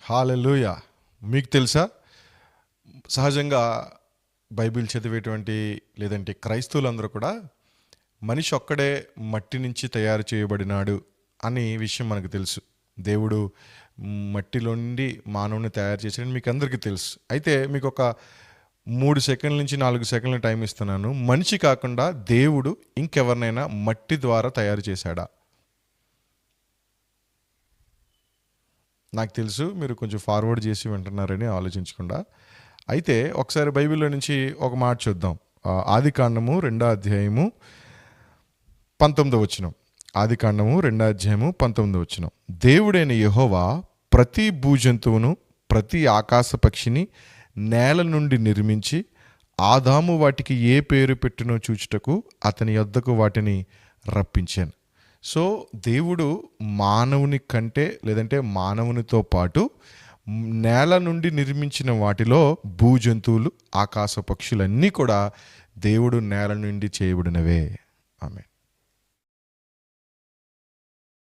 హల్లెలూయా. మీకు తెలుసా, సహజంగా బైబిల్ చదివేటువంటి లేదంటే క్రైస్తవులందరూ కూడా మనిషి ఒక్కడే మట్టి నుంచి తయారు చేయబడినాడు అనే విషయం మనకు తెలుసు. దేవుడు మట్టిలో నుండి మానవుని తయారు చేశాడని మీకు అందరికీ తెలుసు. అయితే మీకు ఒక 3 సెకండ్ల నుంచి 4 సెకండ్ల టైం ఇస్తున్నాను. మనిషి కాకుండా దేవుడు ఇంకెవరినైనా మట్టి ద్వారా తయారు చేశాడా? నాకు తెలుసు మీరు కొంచెం ఫార్వర్డ్ చేసి వింటున్నారని ఆలోచించకుండా. అయితే ఒకసారి బైబిల్లో నుంచి ఒక మాట చూద్దాం. ఆదికాండము 2వ అధ్యాయము 19వ వచనం. ఆదికాండము 2వ అధ్యాయము 19వ వచనం. దేవుడైన యెహోవా ప్రతి భూజంతువును ప్రతి ఆకాశ పక్షిని నేల నుండి నిర్మించి ఆదాము వాటికి ఏ పేరు పెట్టునో చూచుటకు అతని యొద్దకు వాటిని రప్పించాను. సో దేవుడు మానవుని కంటే లేదంటే మానవునితో పాటు నేల నుండి నిర్మించిన వాటిలో భూజంతువులు ఆకాశ పక్షులన్నీ కూడా దేవుడు నేల నుండి చేయబడినవే. ఆమేన్.